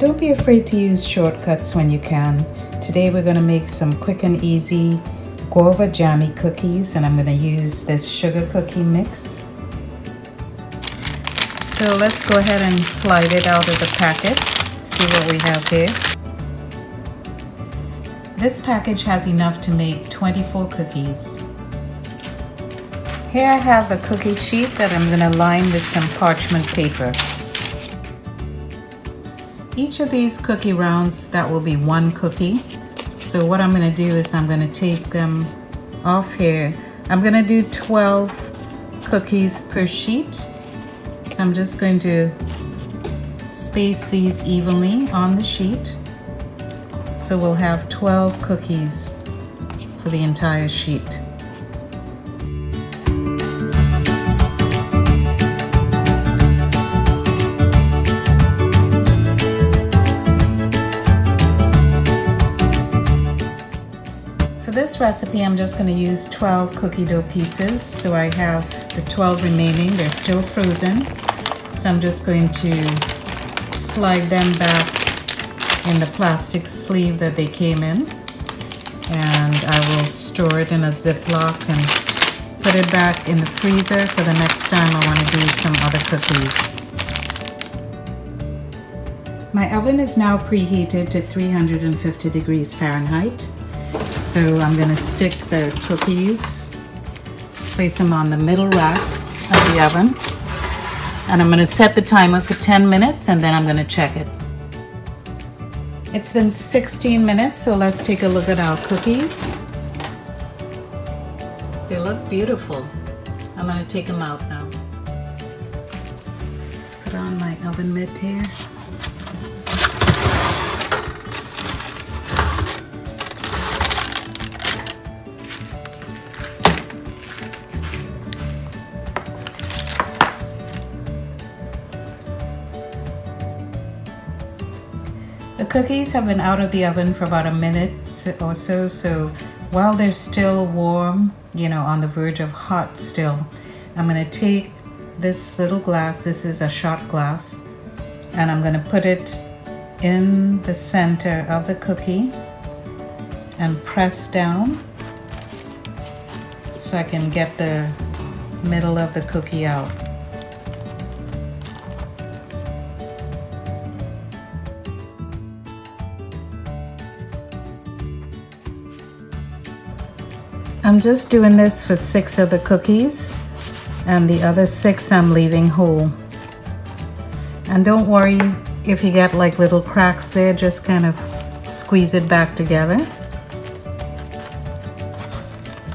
Don't be afraid to use shortcuts when you can. Today we're going to make some quick and easy guava jammy cookies, and I'm going to use this sugar cookie mix. So let's go ahead and slide it out of the packet. See what we have here. This package has enough to make 24 cookies. Here I have a cookie sheet that I'm going to line with some parchment paper. Each of these cookie rounds, that will be one cookie. So what I'm going to do is I'm going to take them off here. I'm going to do 12 cookies per sheet. So I'm just going to space these evenly on the sheet. So we'll have 12 cookies for the entire sheet. For this recipe, I'm just going to use 12 cookie dough pieces. So I have the 12 remaining. They're still frozen. So I'm just going to slide them back in the plastic sleeve that they came in. And I will store it in a Ziploc and put it back in the freezer for the next time I want to do some other cookies. My oven is now preheated to 350 degrees Fahrenheit. So I'm going to stick the cookies, place them on the middle rack of the oven, and I'm going to set the timer for 10 minutes and then I'm going to check it. It's been 16 minutes, so let's take a look at our cookies. They look beautiful. I'm going to take them out now. Put on my oven mitt here. The cookies have been out of the oven for about a minute or so, so while they're still warm, on the verge of hot still, I'm going to take this little glass, this is a shot glass, and I'm going to put it in the center of the cookie and press down so I can get the middle of the cookie out. I'm just doing this for 6 of the cookies, and the other 6 I'm leaving whole. And don't worry if you get like little cracks there, just kind of squeeze it back together.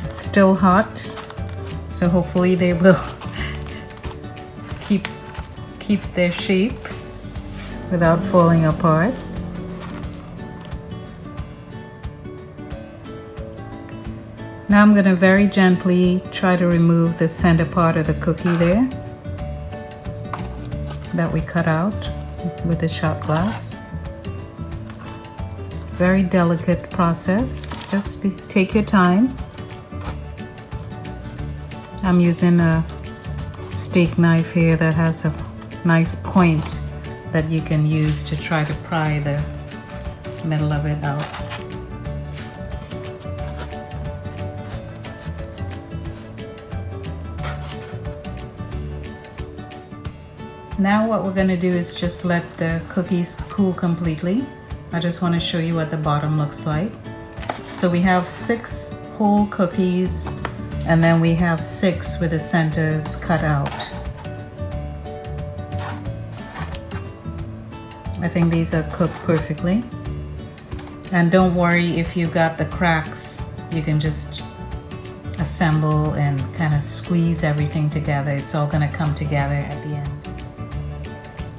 It's still hot, so hopefully they will keep their shape without falling apart. Now I'm going to very gently try to remove the center part of the cookie there that we cut out with the shot glass. Very delicate process. Just take your time. I'm using a steak knife here that has a nice point that you can use to try to pry the middle of it out. Now what we're going to do is just let the cookies cool completely. I just want to show you what the bottom looks like. So we have 6 whole cookies, and then we have 6 with the centers cut out. I think these are cooked perfectly. And don't worry if you got the cracks, you can just assemble and kind of squeeze everything together. It's all going to come together at the end.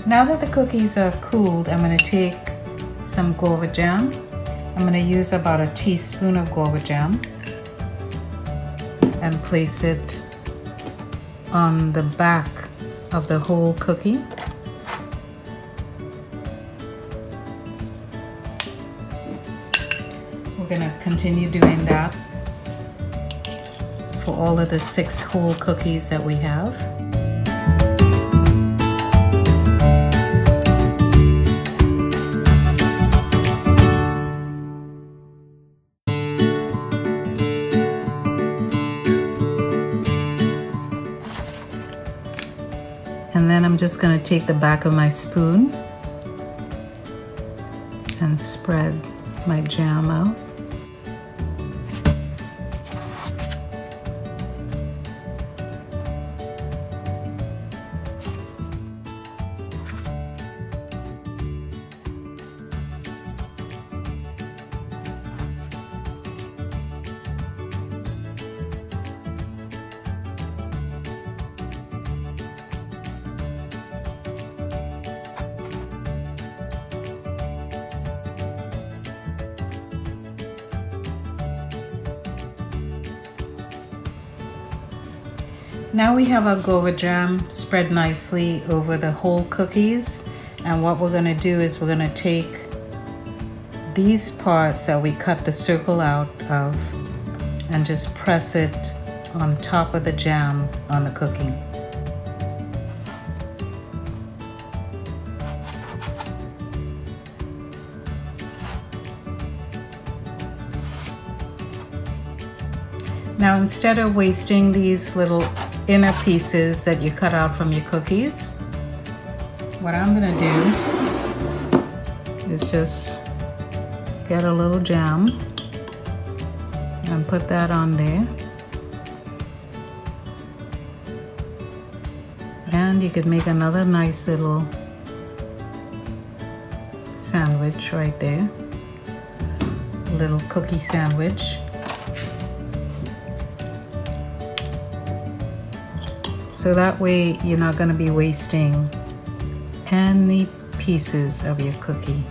Now that the cookies are cooled, I'm going to take some guava jam. I'm going to use about a teaspoon of guava jam and place it on the back of the whole cookie. We're going to continue doing that for all of the 6 whole cookies that we have. I'm just going to take the back of my spoon and spread my jam out. Now we have our guava jam spread nicely over the whole cookies, and what we're going to do is we're going to take these parts that we cut the circle out of and just press it on top of the jam on the cookie. Now instead of wasting these little inner pieces that you cut out from your cookies, what I'm gonna do is just get a little jam and put that on there. And you could make another nice little sandwich right there, a little cookie sandwich. So that way you're not going to be wasting any pieces of your cookie.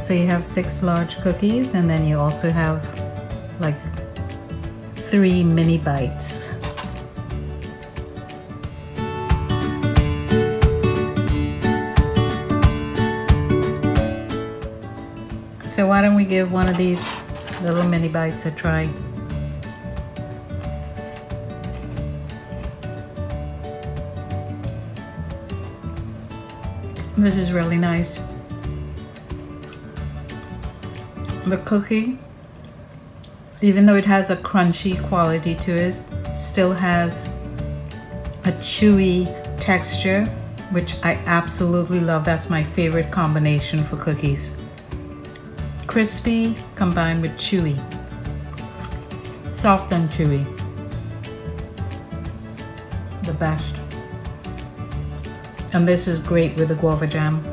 So you have 6 large cookies, and then you also have like 3 mini bites. So why don't we give one of these little mini bites a try? This is really nice. The cookie, even though it has a crunchy quality to it, still has a chewy texture, which I absolutely love. That's my favorite combination for cookies. Crispy combined with chewy. Soft and chewy. The best. And this is great with the guava jam.